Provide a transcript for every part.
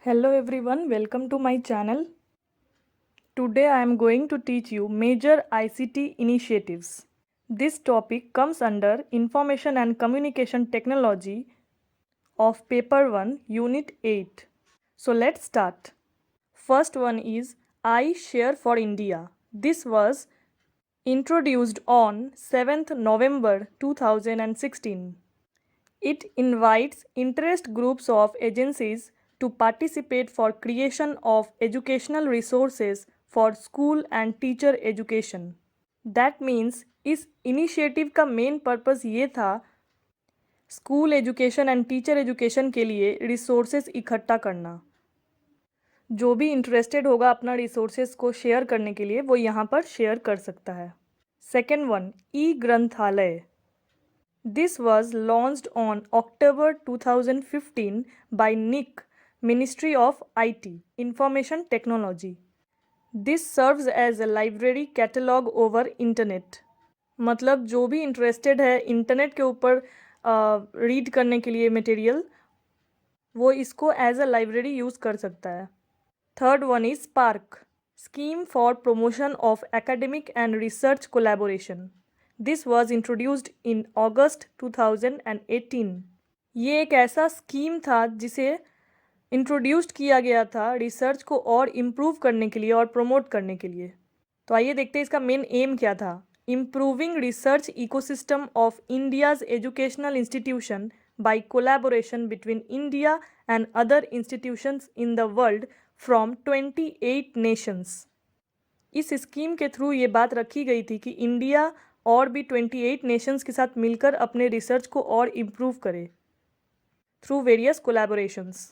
Hello everyone, welcome to my channel. Today I am going to teach you major ICT initiatives. This topic comes under Information and Communication Technology of Paper 1, Unit 8. So let's start. First one is iShare for India. This was introduced on 7th November 2016. It invites interest groups of agencies to participate for creation of educational resources for school and teacher education. That means इस initiative का main purpose ये था school education and teacher education के लिए resources इकट्ठा करना। जो भी इंटरेस्टेड होगा अपना रिसोर्सेज को शेयर करने के लिए वो यहाँ पर शेयर कर सकता है। सेकेंड वन, ई ग्रंथालय. This was launched on October 2015 by NIC, Ministry of IT, Information Technology. This serves as a library catalog over internet. मतलब जो भी इंटरेस्टेड है इंटरनेट के ऊपर रीड करने के लिए मटेरियल वो इसको एज अ लाइब्रेरी यूज़ कर सकता है। Third one is SPARC, scheme for promotion of academic and research collaboration. This was introduced in August 2018. ये एक ऐसा स्कीम था जिसे इंट्रोड्यूस्ड किया गया था रिसर्च को और इम्प्रूव करने के लिए और प्रमोट करने के लिए। तो आइए देखते हैं इसका मेन एम क्या था। Improving research ecosystem of India's educational institution by collaboration between India and other institutions in the world from 28 nations. इस स्कीम के थ्रू ये बात रखी गई थी कि इंडिया और भी 28 नेशंस के साथ मिलकर अपने रिसर्च को और इम्प्रूव करे through various collaborations.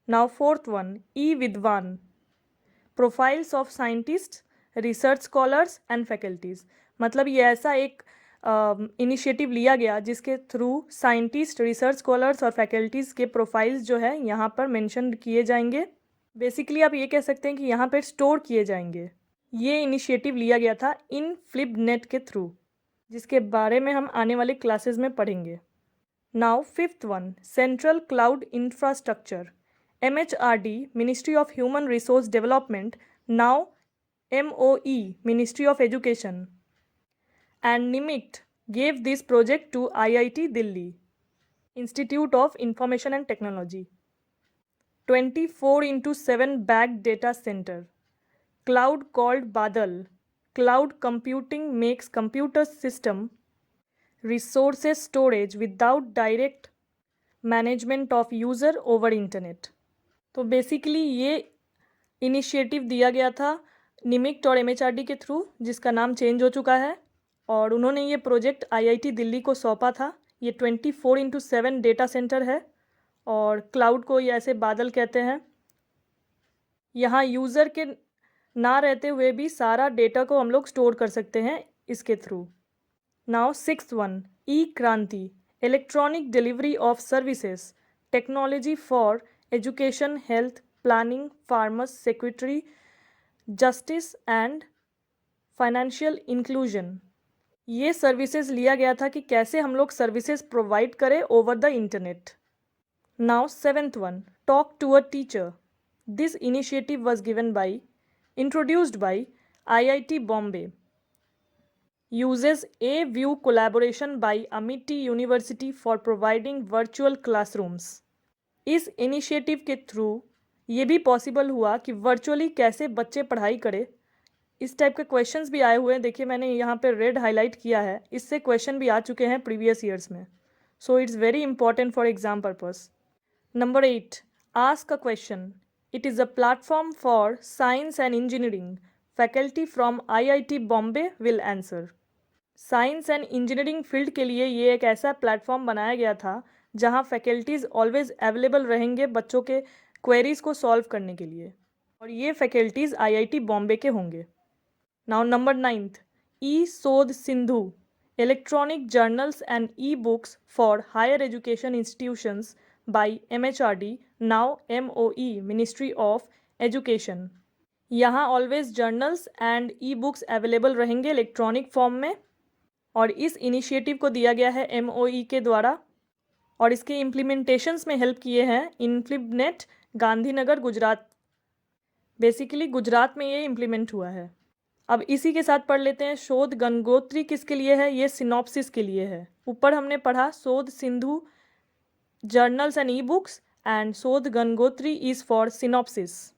Now fourth one, e Vidwan, profiles of scientist, research scholars and faculties. मतलब ये ऐसा एक इनिशिएटिव लिया गया जिसके थ्रू साइंटिस्ट, रिसर्च स्कॉलर्स और फैकल्टीज़ के प्रोफाइल्स जो है यहाँ पर मेंशन किए जाएंगे. बेसिकली आप ये कह सकते हैं कि यहाँ पर स्टोर किए जाएंगे. ये इनिशिएटिव लिया गया था इन फ्लिपनेट के थ्रू, जिसके बारे में हम आने वाले क्लासेस में पढ़ेंगे. Now fifth one, central cloud infrastructure. MHRD, ministry of human resource development, now MOE, ministry of education, and NIMIT gave this project to IIT Delhi, Institute of Information and Technology. 24/7 backed data center, cloud called Badal. Cloud computing makes computer system resources storage without direct management of user over internet. तो basically ये initiative दिया गया था निमिक्ट और MHRD के through, जिसका नाम change हो चुका है, और उन्होंने ये प्रोजेक्ट IIT दिल्ली को सौंपा था. ये 24/7 डेटा सेंटर है और क्लाउड को ये ऐसे बादल कहते हैं. यहाँ यूज़र के ना रहते हुए भी सारा डेटा को हम लोग स्टोर कर सकते हैं इसके through. Now sixth one, e Kranti, electronic delivery of services, technology for education, health, planning, farmers, secretary, justice and financial inclusion. ये सर्विसेज लिया गया था कि कैसे हम लोग सर्विसेज प्रोवाइड करें over the internet. Now seventh one, talk to a teacher. This initiative was given by introduced by IIT Bombay, uses A-View collaboration by Amity University for providing virtual classrooms. इस initiative के through ये भी possible हुआ कि virtually कैसे बच्चे पढ़ाई करें. इस टाइप के क्वेश्चंस भी आए हुए हैं. देखिए मैंने यहाँ पे रेड हाईलाइट किया है, इससे क्वेश्चन भी आ चुके हैं प्रीवियस ईयर्स में. So it's very important for exam purpose. Number 8, ask a question. It is a platform for science and engineering. Faculty from IIT Bombay will answer. Science and engineering field के लिए ये एक ऐसा platform बनाया गया था जहां फैकल्टीज़ ऑलवेज अवेलेबल रहेंगे बच्चों के क्वेरीज़ को सॉल्व करने के लिए, और ये फैकल्टीज़ IIT बॉम्बे के होंगे. Now number 9th, e Shodh Sindhu, electronic journals and e books for higher education institutions by MHRD, now MOE, ministry of education. यहाँ always journals and e books available रहेंगे इलेक्ट्रॉनिक फॉर्म में, और इस इनिशिएटिव को दिया गया है MOE के द्वारा, और इसके इम्प्लीमेंटेशंस में हेल्प किए हैं इनफ्लिबनेट गांधीनगर गुजरात। बेसिकली गुजरात में ये इम्प्लीमेंट हुआ है। अब इसी के साथ पढ़ लेते हैं शोध गंगोत्री किसके लिए है, ये सिनॉप्सिस के लिए है। ऊपर हमने पढ़ा Shodh Sindhu journals and e books and Shodh Gangotri is for synopsis.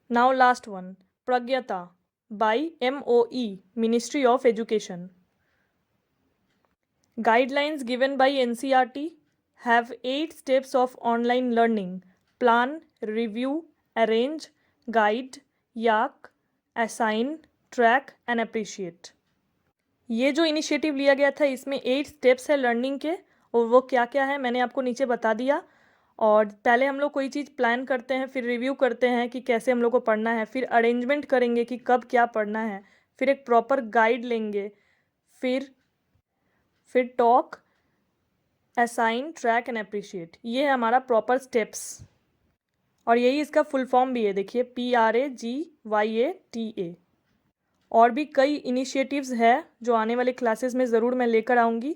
Now last one Pragyata by MOE ministry of education. Guidelines given by NCERT have 8 steps of online learning: plan, review, arrange, guide, yak, assign, track and appreciate। ये जो initiative लिया गया था इसमें 8 steps है learning के, और वो क्या क्या है मैंने आपको नीचे बता दिया। और पहले हम लोग कोई चीज़ प्लान करते हैं, फिर रिव्यू करते हैं कि कैसे हम लोग को पढ़ना है, फिर अरेंजमेंट करेंगे कि कब क्या पढ़ना है, फिर एक प्रॉपर गाइड लेंगे, फिर talk, assign, track and appreciate. ये है हमारा प्रॉपर स्टेप्स, और यही इसका फुल फॉर्म भी है, देखिए PRAGYATA। और भी कई इनिशिएटिव्स है जो आने वाले क्लासेस में ज़रूर मैं लेकर आऊँगी,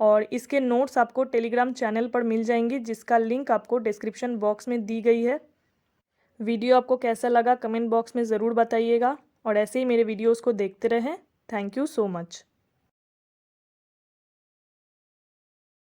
और इसके नोट्स आपको टेलीग्राम चैनल पर मिल जाएंगे जिसका लिंक आपको डिस्क्रिप्शन बॉक्स में दी गई है। वीडियो आपको कैसा लगा कमेंट बॉक्स में ज़रूर बताइएगा, और ऐसे ही मेरे वीडियोज़ को देखते रहें। Thank you so much.